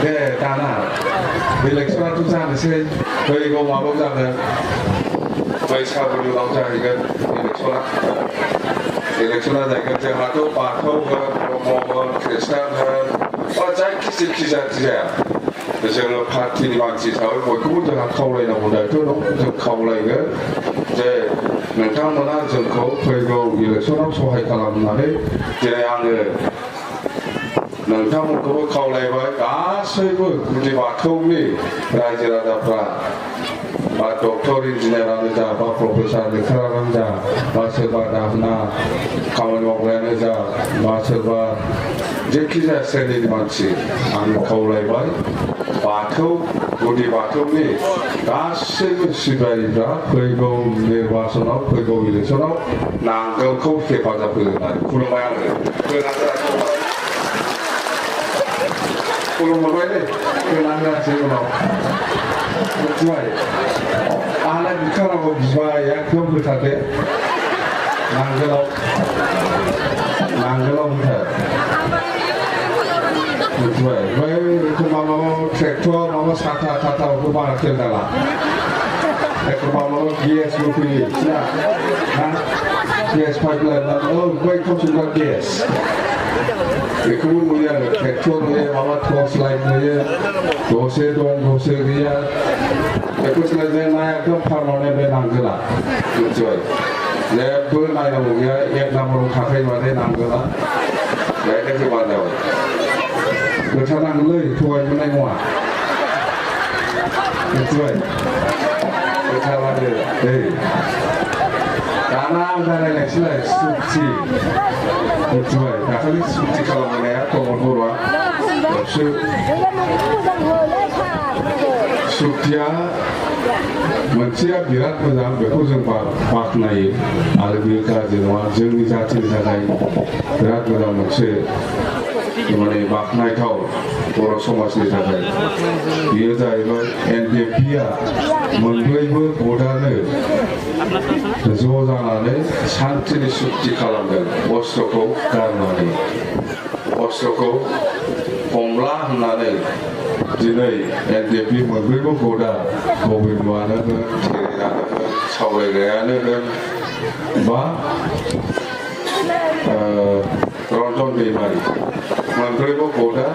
네, 다나 일렉션 투자는 세 그리고 마법자는 저희 차분이 나오자 이건 일렉션 내가 제가 또 바토 뭐 크리스찬 어차피 키스키자 그래서 파티니 방지 사회 뭐 그분들 가까우려나 보다 또 가까우려나 이제 नोंथांमोना जोंखौ फैगौ इलेक्सनाव सहाय खालामनानै दिनै आङो नोंथांमोनखौबो खावलायबाय गासैबो गुदि बाथौनि रायजो राजाफ्रा बा डक्टर इन्जिनियारानो जा बा प्रफेसार लेक्सारारानो जा बा सोरबा दाहोना खामानि मावग्रायानो जा बा सोरबा जेखिजाया श्रेणिनि मानसि आङो खावलायबाय बाथौ गुदि बाथौनि गासैबो सिबियारिफ्रा फैगौ निर्बाचनाव फैगौ इलेक्सनाव नांगोलखौ हेफाजाब होनानै खुलुमबाय आङो खुलुमबाय दे होनांगासै उनाव मिथिबाय आंना बिखारावबो बिबाय एकदम होथारदे नांगोलाव होथार मिथिबाय बै एखमबा माबा ट्रेक्टर माबा साथा थाथाखौ बारा खेल दाला एखमबा माबा गेसबो फैयो ना गेस पाइपलाइन बै कनसुमार गेस बेखौबो नुयो आरो ट्रेक्टर नुयो माबा टर्च लाइट नुयो दसे दं दसे गैया बेखौ सोलायनाया एकदम पारमानेन्ट बे नांगोला मिथिबाय जेबो नायनांगौ गैया एक नाम्बाराव थाखायोबाथाय नांगोला बेहाय होबानो जाबाय गोथारनांगौलै थगायबोनाय नङा मिथिबाय गोथारबानो दै दाना आं रायलायनोसैलाय सुक्ति मिथिबाय दाखालि सुक्ति खालामनाया प्रमद बर'आ सुक्तिया मोनसेया बिराद मोजां बेखौ जों बाख्नायो आरो बेयो गाज्रि नङा जोंनि जाथिनि थाखाय बिराद मोजां मोनसे माने बाख्नायथाव बर' समाजनि थाखाय बेयो जाहैबाय NDP-आ मोनब्रैबो भटारनो ज' जानानै सान्थिनि सुक्ति खालामदों अस्त्रखौ गारनानै अस्त्रखौ हमला होननानै दिनै NDP मोनब्रैबो भटआ गबिन्दआनो होन थेरेनानो होन सावरायग्रायानो होन बा रन्जन दैमारि मोनब्रैबो भटआ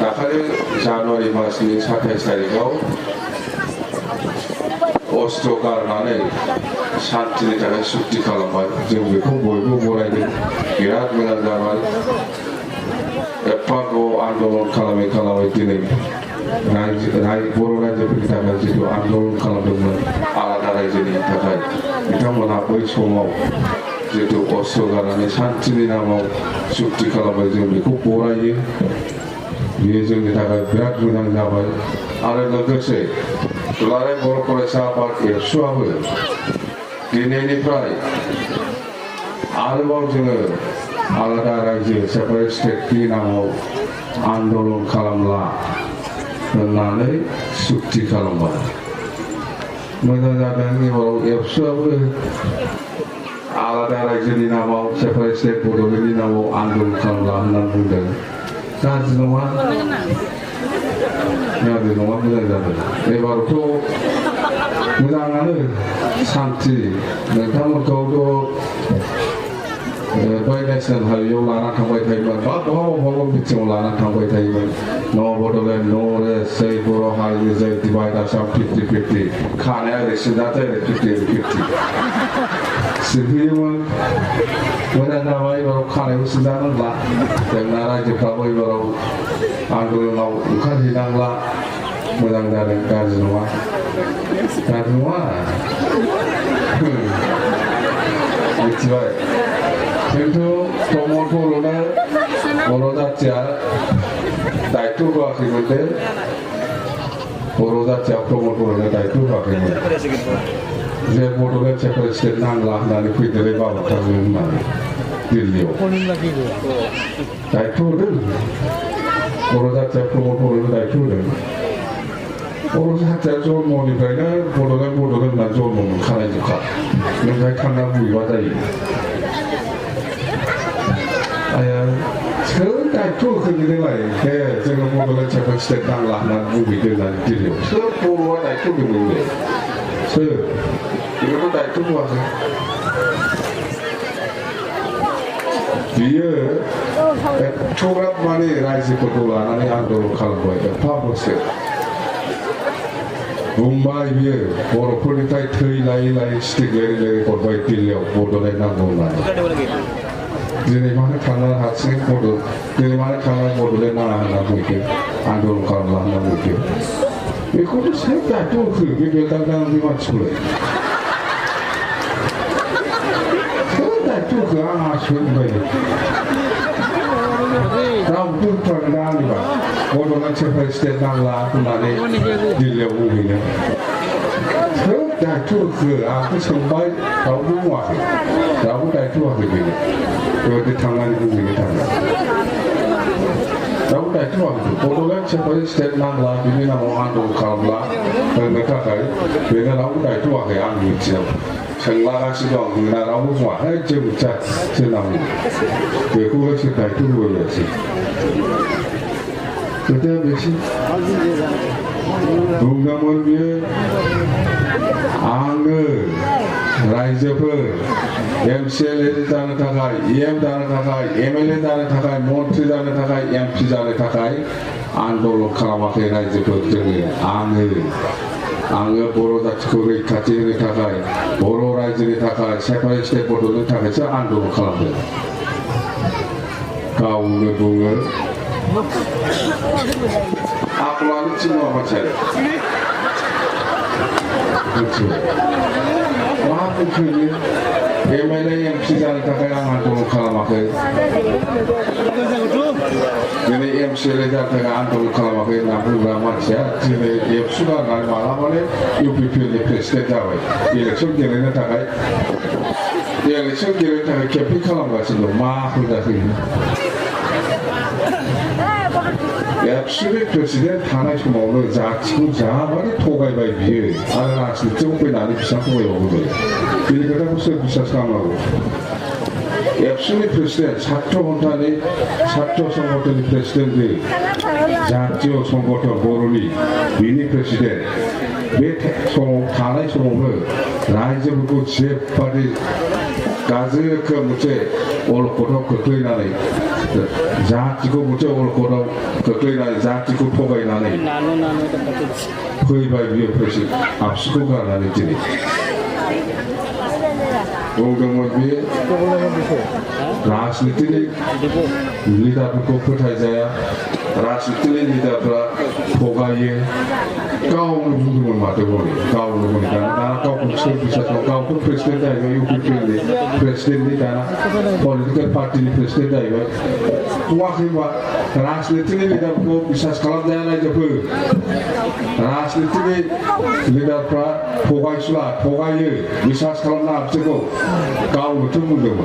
दाखालि जानुवारि मासनि 27 तारिखआव अस्त्र गारनानै सान्थिनि थाखाय सुक्ति खालामबाय जों बेखौ बयबो बरायदों बिराद मोजां जाबाय एफा आन्दलन खालामै दिनै बर' रायजोफोरनि थाखाय जिथु आन्दलन खालामदोंमोन आलादा रायजोनि थाखाय बिथांमोनहा बै समाव जितु अस्त्र गारनानै सान्थिनि नामाव सुक्ति खालामबाय जों बेखौ बरायो बेयो जोंनि थाखाय बिराद मोजां जाबाय आरो लोगोसे दुलाराय बर' फरायसा आफाद एबसुआबो दिनैनिफ्राय आरोबाव जोङो आलादा रायजो सेपारेट स्टेटनि नामाव आन्दलन खालामला होननानै सुक्ति खालामबाय मोजां जादों एबाराव एबसुआबो आलादा रायजोनि नामाव सेपारेट स्टेट बड'लेण्डनि नामाव आन्दलन खालामला होननानै बुंदों गाज्रि नङा मोजां जादों एबारथ' मोजाङानो सान्थि नोंथांमोनखौथ' बै नेसनेल हाइवेआव लाना थांबाय थायोमोन बा बहाबा बिथिङाव लाना थांबाय थायोमोन न' बड'लेण्ड न' रेस्ट जै बर' हारि जै डिभाइड आसाम 50-50 खानाया ओरै सिदाथाय ओरै 50-50 सिबहैयोमोन मोजां जाबाय एबाराव खानायखौ सिदानांला जोंना रायजोफ्राबो एबाराव आन्दलनाव ओंखारहैनांला मोजां जादों गाज्रि नङा मिथिबाय खिन्थु प्रमद बर'नो बर' जाथिया दायथ' होआखैमोन दे बर' जाथिया प्रमद बर'नो दायथ' होआखैमोन जे बड'लेण्ड सेपारेट स्टेट नांला होननानै फैदेरै बाबुथारजों होननानै दिल्लीयाव दायथ' होदों बर' जाथिया प्रमद बर'नो दायथ' होदों बर' जाथिया जन्मनिफ्रायनो बड'लेण्ड होननानै जन्म मोनखानाय जोबखा नोंहाय थांना बुयोबा जायो आया सोर 다이투 그들의 제가 모두를 제가 시대 당라는 무비들 난 들려. 서로와 다이투 그들의 이것도 다이투 뭐하세요? 뒤에 초rap만이 라이즈 포토라는 안도로 가는 거예요. 파보세요. Mumbai 위에 보러 폴리타이 트이라이 스틱레리 보러에 들려 보도에 나온다. 제네만의 강한 하층 보도, 제네만의 강한 보도에 나하나 보이게 안도로 가는 하나 보이게. 이것도 생각 또 그 비교당당한 게 맞추래. 생각 또그 아마 쉬운 거예요. Ram pun terkenal ni bang. Bodoh nak cepat setiap nangla aku nari di lewu ini. Dah tu ke aku sampai tahu semua. Tahu dah tu aku begini. Kalau di tangan itu begini tangan. Tahu dah tu aku. Bodoh nak cepat setiap nangla ini nama orang tu kalah. Mereka kaya. Bila tahu dah tu aku yang macam. Senglah kasih dong, nak tahu semua. Jauh cat senang. Aku kasih dah tu boleh sih. Kita bersih. Bunga mulia, angger, rajaper, MCL dana thakai, EM dana thakai, MLA dana thakai, Montri dana thakai, MP dana thakai, andolo kalamak rajaper jengi angger. Angger boro dakku rekati thakai, boro raja thakai, separate step boro thakai, so andolo kalamak. Kau bunga. Aku lalu cina macam itu. Wah begini, MLA yang bisa kita yang antum kalau makai. Jadi MCA kita antum kalau makai nampun ramai saja. Jadi sudah ngai malam ni UPP ni presiden jawab. Election kira ni takai. Election kira takai kepi kalau makai sih, mah sudah ini. Absolute president 하나 좀 오늘 자 지금 자만이 토가이 바이비 아나 진짜 뭐 나는 비싼 거예요 오늘 이거가 무슨 비싼 상황하고 Absolute president 사토 혼자니 사토 선거들 president이 자치오 선거터 보르니 미니 president 왜 송 하나의 송을 라이즈부터 제파리 가즈 그 무체 올 고로 그토이 나네 자치고 무체 올 고로 그토이 나네 자치고 포가이 나네 거의 바이비에 프레시 압수고가 나네 지니 오경원비에 라스니티니 리다부코 프타이자야 라스니티니 리다브라 포가이에 가오는 부분을 맡아보니 가오는 보니까 나 가오는 세비사서 가오는 프레시덴트 아이가 UPP인데 프레시덴트 아이가 political party 프레시덴트 아이가 tuahiwa 라스니티니 리다부코 비사스 칼람자야 이제프 라스니티니 리다브라 포가이수라 포가이에 비사스 칼람나 앞서고 가오는 tumundemo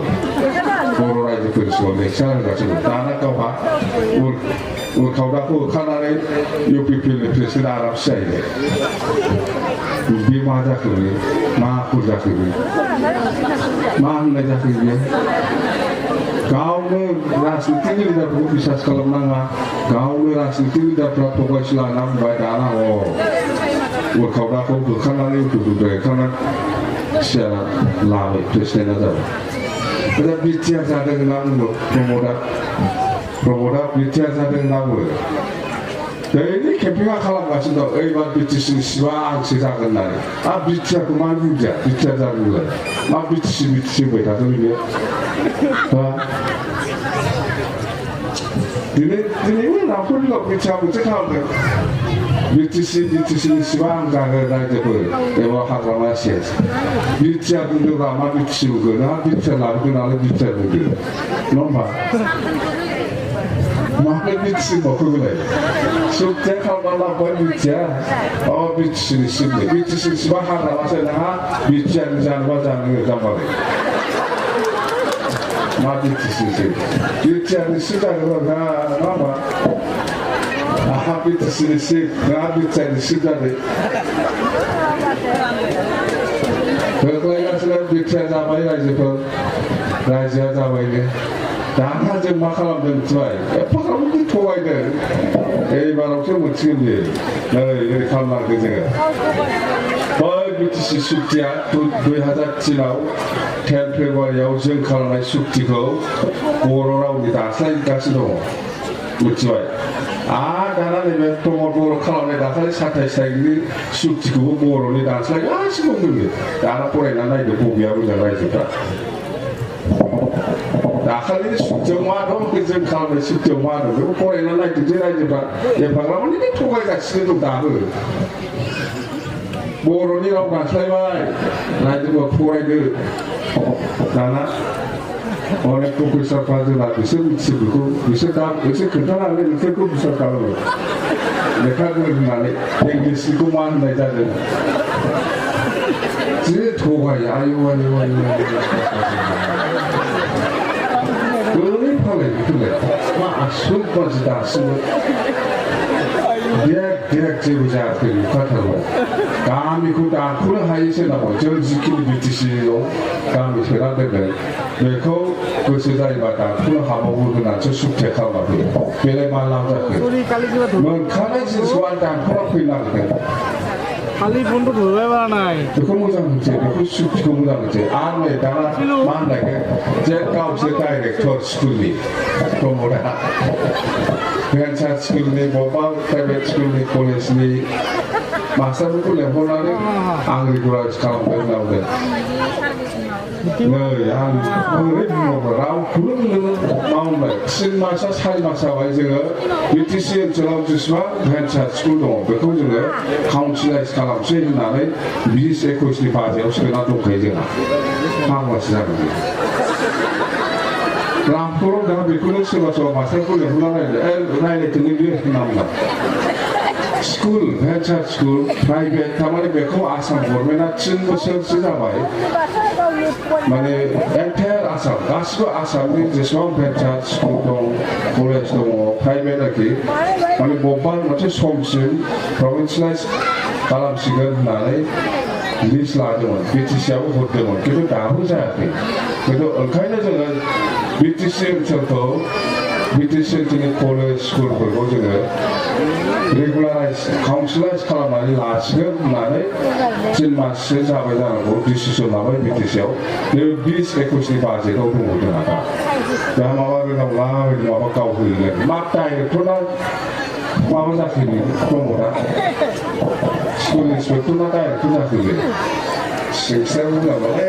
보로 라이즈 프레시고 넥샤를 가지고 나나 가와 ul kaudaku kanare UPP ni presiden Arab Saudi. Bima jakuri, mahu jakuri, mana jakuri. Kau ni rasiti ni dah bukan bisa sekolah mana. Kau ni rasiti ni dah berapa kali selama baik anak oh. Ul kaudaku kanare itu sudah kanan siapa lalu presiden ada. Pada bicara sahaja dengan promoda bicara dengan namu. Jadi kempengan kalau macam tu, ayat bicara siapa angsa kenal. Bicara kemana juga, bicara juga. Bicara berita tu ni. Ini mana pun kalau bicara tahu. Bicara siapa angsa kenal je ewa hak ramai sias. Bicara tu ramai bicara juga, bicara lalu kenal bicara juga. Nampak? Maka bicara bukan lagi. Setiap kalau malam bicara, bicara sini, bicara sebahagian ramai saya bicara jangan gambar. Mati bicara, bicara sudah apa? Bicara bicara sudah deh. Kalau yang sudah bicara apa lagi pun, raja apa lagi? दाना जों मा खालामदों मिथिबाय एफाग्राब थगायदों एबारावसो मोनसिगोन बेयो नै ओरै खालामनांगौ जोङो बै बिटिसि सुक्तिया 2003आव 10 फेब्रुवारियाव जों खालामनाय सुक्तिखौ बर' रावनि दास्लायगासिनो दङ मिथिबाय दाना नैबे प्रमद बर' खालामनाय दाखालि 27 तारिखनि सुक्तिखौबो बर'नि दास्लायगासिनो दं जोङो दाना फरायनानै नायदो बबेया मोजां रायजोफ्रा दाखालि सुक्तियाव मा दं जों खालामनाय सुक्तियाव मा दं बेखौ फरायनानै नायदो जे रायजोफ्रा एफाग्राब माने थगायगासिनो दं दाबो बर'नि राव दास्लायबाय रायजोफोरा फरायदो दाना अनेक प्रफेसारफ्रा जोंना बिसोर मिथिजोबोखौ बिसोर खोन्थानानै नोंसोरखौ बिसार खालामो लेखा गोरों होननानै इंलिसनिखौ मा होननाय जादों जे थगायो आयु ओरै फालाय बेफोरलाय मा आसुल मानसि दासिमबो देख जेबो जायाखै नुखाथारबाय गामिखौ दानख'नो हायै सोनांगौ जों जिखिनि बिटिसिआव गामि सोना दोनदों बेखौ गोसो जायोबा दानख'नो हाबावो होननानैसो सुक्ति खालामाखै बेलाय मा लाब जाखो मोनखानाय जिनिसखौ आरो दानख'ना फैनांगोन खालि बन्द' होबाय बेखौ मोजां मोनसे बेखौ सुक्तिखौ मोजां मोनसे आरो नै दाना मा होननायखो जे गावसोर डाइरेक्टर स्कुलनि प्रमदा भेन्सार स्कुलनि बबेबा प्राइभेट स्कुलनि कलेजनि मास्टारफोरखौ लेंहरनानै आं रेगुलाराइज खालामबाय होनना बुंदों नै आं ओरै बुङोब्ला रावखौनो नोङो मावबाय 3 मासआ 4 मास जाबाय जोङो बिटिसि ओनसोलाव जेसेबां भेन्सार स्कुल दङ बेखौ जोङो काउन्सिलाइज खालामसै होननानै 20-21नि बाजेटआव सोना दंखायो जोंहा फांबासो जागोन रामपुराव दा बेखौनो सोरबा मास्टारखौ लेंहरना रायलायदों बे होनना बुंदों स्कुल भेन्सार स्कुल प्राइभेट थारमाने बेखौ आसाम गभर्नमेन्टआ 3 बोसोरसो जाबाय माने एन्टायार आसाम गासिबो आसामनि जेसेबां भेन्सार स्कुल दं कलेज दङ प्राइभेट आरोखि माने बबेबा मोनसे समसिम प्रभिन्सियेलाइज खालामसिगोन होननानै लिस्ट लादोंमोन बिटिसिआबो हरदोंमोन खिन्थु दाबो जायाखै खिन्थु ओंखायनो जोङो बिटिसि ओनसोलखौ बिटिसि ओनसोलनि कलेज स्कुलफोरखौ जोङो रेगुलाराइज काउन्सिलाइज खालामनानै लासिगोन होननानै 3 माससो जाबाय जानांगौ डिसिसन लाबाय बिटिसिआव बे 20-21नि बाजेटआव दङ जोंहा दा माबा रोङाब्ला माबा गाव होगोन मा डाइरेक्टरना माबा जाखैनो प्रमदा स्कुल इन्सपेक्टरना डाइरेक्टर जाखैनो सिंसार बुङाबालाय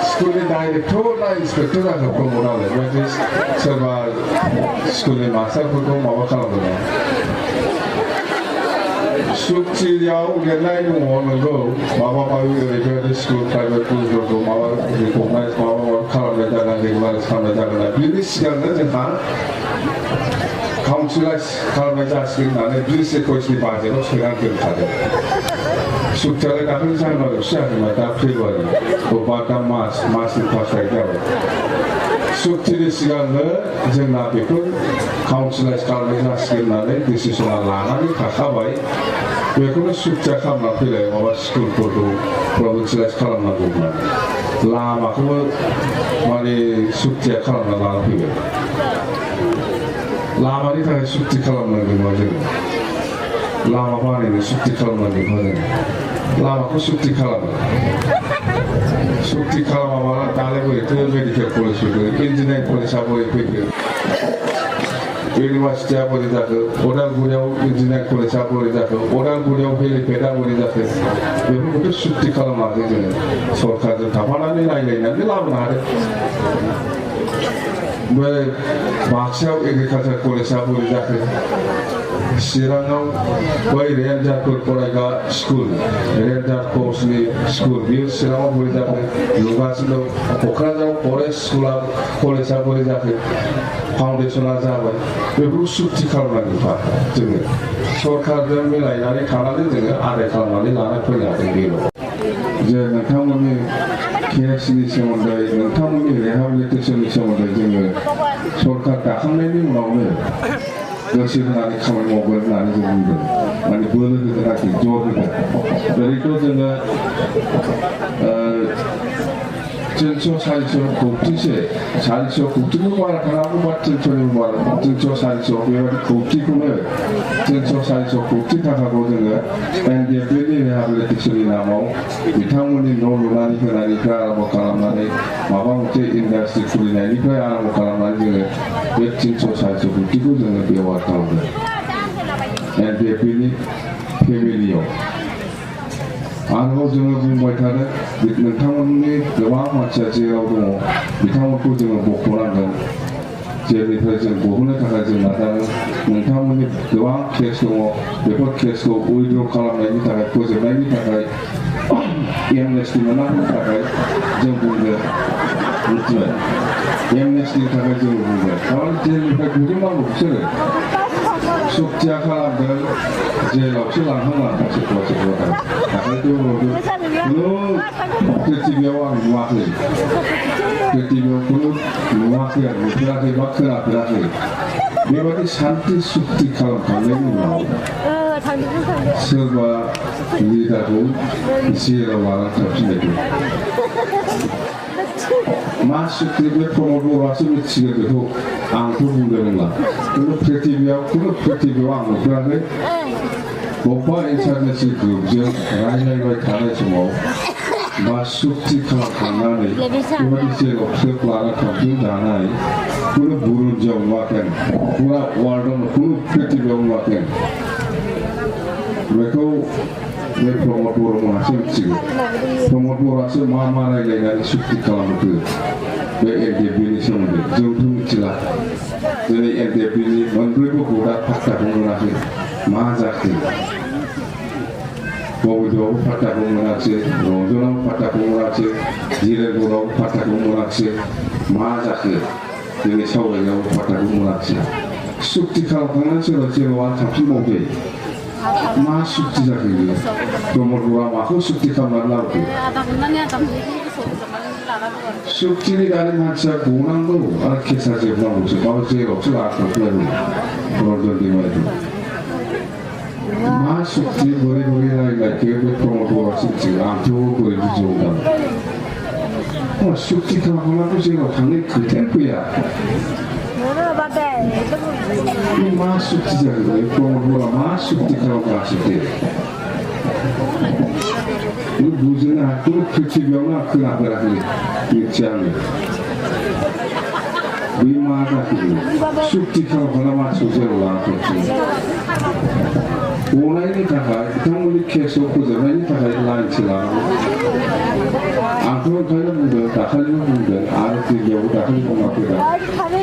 स्कुलनि डाइरेक्टर ना इन्सपेक्टर जाखो प्रमदालाय बेबायदि सोरबा स्कुलनि मास्टारफोरखौ माबा खालामदों सुक्तियाव लिरनाय दङ नोंगौ माबा माबि ओरैबायदि स्कुल प्राइभेट स्कुलफोरखौ माबा रिकगनाइज माबा खालामनाय जागोन रेगुलाराइज खालामनाय जागोन बिनि सिगांनो जोंहा काउन्सिलाइज खालामनाय जासिगोन होननानै 20-21नि बाजेटआव सोनानै दोनखादों सुक्तियालाय दाखालि जानुवारियावसो जादोंमोन दा फेब्रुवारि बबेबा दा मार्चनि 1 तारिख जाबाय सुक्तिनि सिगांनो जोंना बेखौ काउन्सिलाइज खालामनाय जासिगोन होननानै डिसिसना लानानै थाखाबाय बेखौनो सुक्तिया खालामना फैलाय माबा स्कुलफोरखौ प्रभिन्सियेलाइज खालामनांगौ होननानै लामाखौबो माने सुक्तिया खालामना लाना फैबाय लामानि थाखाय सुक्ति खालामनांगौमोन जोङो लामा बानायनो सुक्ति खालामनांगौमोन जोङो लामाखौ सुक्ति खालामो सुक्ति खालामाबा दालाय बोरैथो मेडिकेल कलेज फैखो इन्जिनियारिं कलेजआ बोरै फैखो इउनिभार्सिटिया बोरै जाखो अदालगुरियाव इन्जिनियारिं कलेजआ बोरै जाखो अदालगुरियाव हेलिपेडआ बोरै जाखो बेफोरखौथ' सुक्ति खालामाखै जोङो सरकारजों थाफानानै रायलायनानै लाबोनो हादों बे बाक्सायाव एग्रिकालचार कलेजआ बोरै जाखो चिराङाव बै रेन्जारफोर फरायग्रा स्कुल रेन्जार कर्सनि स्कुल बेयो चिराङाव बोरै जाखो नुगासिनो क'क्राझाराव फरेस्ट स्कुला कलेजआ बोरै जाखो फाउन्डेसना जाबाय बेफोरखौ सुक्ति खालामनांगौखा जोङो सरकारजों मिलायनानै थानानै जोङो आदाय खालामनानै लाना फैनो हादों बेल' जे नोंथांमोननि केसनि सोमोन्दै नोंथांमोननि रिहेबिलिटेसननि सोमोन्दै जोङो सरकार दाखांनायनि उनावनो गोसो होनानै खामानि मावगोन होननानै जों बुंदों माने बोलो होगोन आरोखि जर होगोन ओरैथ' जोङो 300, 400 खौटिसे 400 खौटिखौ बारा खालामोबा 300नि बारा 300, 400 बेबायदि खौटिखौनो 300, 400 खौटि थाखाखौ जोङो एनडिएफबिनि रिहेबिलिटेसननि नामाव बिथांमोननि न' लुनानै होनायनिफ्राय आरम्भ खालामनानै माबा मोनसे इन्डास्ट्रि खुलिनायनिफ्राय आरम्भ खालामनानै जोङो बे 300, 400 खौटिखौ जोङो बेवहार खालामदों एनडिएफबिनि फेमिलियाव आरोबाव जोङो बुंबाय थादों नोंथांमोननि गोबां मानसिया जेराव दङ बिथांमोनखौ जोङो बख'नांगोन जेरनिफ्राय जों बहननो थाखाय जों नाजादों नोंथांमोननि गोबां केस दङ बेफोर केसखौ उइड्र खालामनायनि थाखाय फोजोबनायनि थाखाय एमनेस्टि मोननायनि थाखाय जों बुंदों मिथिबाय एमनेस्टिनि थाखाय जों बुंदों खारन जेलनिफ्राय गजोबनांगौ बिसोरो सक्तिया खालामदों जेलावसो लांहांलांदों सोरखौबा सोरखौबा दाखालिथ' खुनु प्रिथिबियाव आं नुवाखै प्रिथिबियाव खुनु नुवाखै आं नुफेराखै बा खोनाफेराखै बेबादि सान्ति सुक्ति खालामखांनायनि उनाव सोरबा लिडारखौ जेलाव लानानै थांफिननायखौ मा सुक्ति बे प्रमद बर'आसो मिथिगोन बेखौ आंथ' बुंनो रोंला खुनु प्रिथिबियाव आं नुफेराखै बबेबा इन्टारनेसनेल ग्रुपजों रायज्लायबाय थानाय समाव बा सुक्ति खालामखांनानै बेबायदि जेराव ट्रेप लाना थांफिन जानाय खुनु बुरुन्जियाव नुवाखै फुरा वार्ल्डआव खुनु प्रिथिबियाव नुवाखै बेखौ बे प्रमद बर'मोनहासो मिथिगौ प्रमद बर'आसो मा रायज्लायनानै सुक्ति खालामखो बे एनडिएफबिनि सोमोन्दै जोंथ' मिथिला दिनै एनडिएफबिनि मोनब्रैबो भटआ पात्ताखौ मोनाखै मा जाखो बबेदआवबो पात्ताखौ मोनाखिसै रंजनाव पात्ताखौ मोनाखिसै जिरायगड़आव पात्ताखौ मोनाखिसै मा जाखो दिनै सावरायनायाव पात्ताखौ मोनाखिसै सुक्ति खालामखांनानै सोरबा जेराव थांफिनबावदो मा सुक्ति जाखो बेयो प्रमद बर'आ माखौ सुक्ति खालामनानै लाबोखो सुक्तिनि दानि मानसिया गनांगौ आरो केसा जोबनांगौसो माबा जेरावसो लाखांफैनांगौ रन्जन दैमारिखौ मा सुक्ति बोरै रायज्लायखो बे प्रमद बर'आसो मिथिगौ आंथ' बोरै बुजिहरदों सुक्ति खालामखांनानै जेराव थांनाय खोथायानो फैया मा सुक्ति जागोन प्रमद बर'आ मा सुक्ति खालामगासिनो नों बुजिनो हाखौ प्रिथिबियावनो आं खोनाफेराखै मिथिया आङो बै मा जाखो सुक्ति खालामखांना मानसिखौ जेराव लाना थांफिनो गनायनि थाखाय बिथांमोननि केसखौ फोजोबनायनि थाखाय लाइनसो लानांगौ आंथ' ओंखायनो बुंदों दाखालिबो बुंदों आरो दिल्लीयावबो दाखालि बुंलांफैदों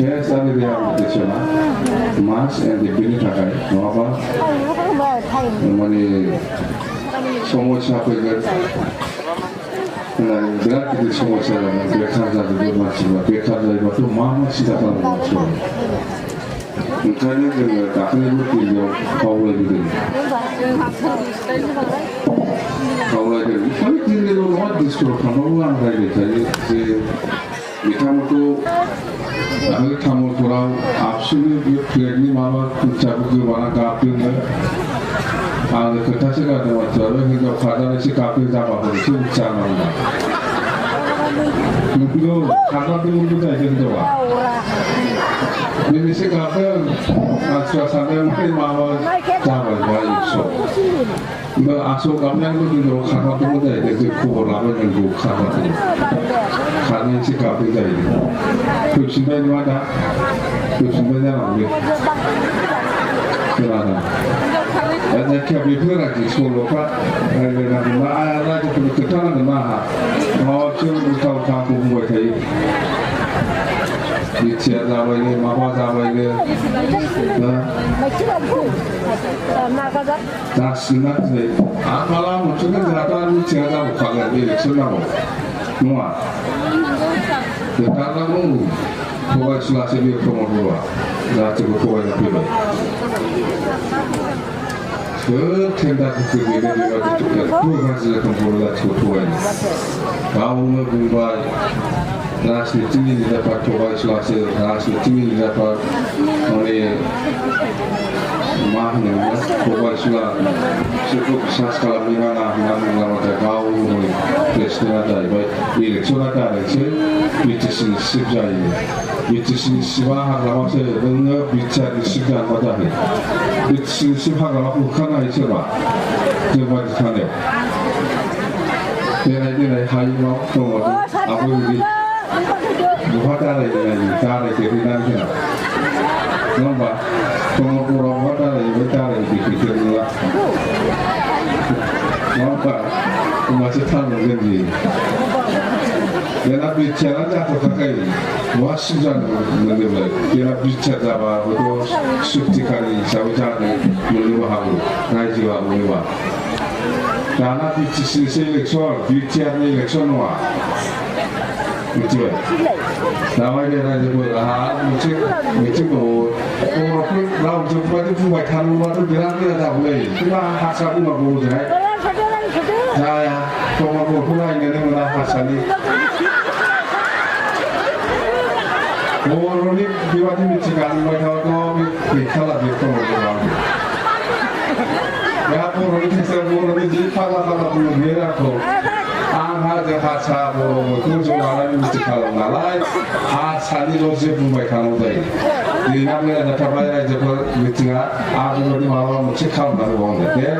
केस आरो रिहेबिलिटेसना मास एनडिएफबिनि थाखाय नङाबा माने समस्या फैगोन होननानै बिराद गिदिर समस्या जागोन बेखार जाजोबगोन मानसिफ्रा बेखार जायोबाथ' मा सिन्था खालामो मानसिफ्रा ओंखायनो जोङो दाखालिबो दिल्लीयाव खावलायबोदों खालि दिल्लील' नङा डिस्ट्रिक्टआव थांबाबो आं रायज्लाय थायो जे बिथांमोनखौ दाखालि तामुलपुराव आबसुनि बे फ्लेगनि माबा खुन्थियाखौ गोबाना गाबदोंनो आङो खोथासो गारदों मानसिफ्राबो हिनजाव खारनानैसो गाबदों जाबाफोरसो मिथिया होनना नोंखौ खारनांदोंमोनबो जाहैदों हिनजावा बेनिसो गाबदों मानसिफ्रा सानदों माबा जाबाय बा एक्स' होमबा आसौ गाबनायाबो हिनजाव खारनांदोंमोन जाहैदों जों खबर लाबाय नोंगौ खारनांदों खारनायसो गाबदों जाहैदों फैफिनबाय नङा दा फैफिनबाय जानांगौ खोनादों जायखिया बेफोर आरोखि सल'फ्रा रायज्लायनांगोन ना रायजोफोरनो खोन्थानांगोन ना आंहा माबासो उल्था उल्थाखौ बुंबाय थायो मिथिया जाबायनो माबा जाबायनो जासिगोन ना दिनै आं माला मोनसेखौ जोंहाथ' मिथिया जाबोखागोन बे इलेक्सन नामाव नङा खोन्थानांगौ थगायसुलासो बे प्रमद बर'आ जाहाथे थगायना फैबाय 그 텐다크 미래가 또 가지고 공부를 하고 가오는 공부가 나시 tingginya dapat coba selasa nashi tingginya dapat oleh mahnya coba sila cukup saskala mihana namun lama terkau oleh presiden ada baik election ada election bitisin sibjai bitisin sibah lama se dengar bicara sibjai pada ni bitisin sibah lama bukan aja sebab sebab di sana ini hai mau tunggu apa ini buat apa lagi cara jadi nanti nampak pengurang buat apa lagi cara dipikir dulu nampak masih tahu lagi dia bicara jatuh kakai masih jangan mendengar dia bicara apa betul sukti kali sahaja mendengar aku najiwa mendengar karena bicara election bicara election wah betul. Nama dia raja bola, macam orang pun lau jumpa tu buat halu tu bilang dia tak boleh. Cuma hasa pun tak boleh jadi. Saya, kalau mau pulang ini mana hasa ni. Orang ni diwajib mencegah mereka tu berkalah bertemu. Ya orang ni orang ni jadi pala pun merah tu. Angha hasa bo tu jualan mesti kalau nalai hasa ni loje buat kamu tadi. Di namanya ada kabar aja per mesti aku ni malam mesti kalau nak buang deh.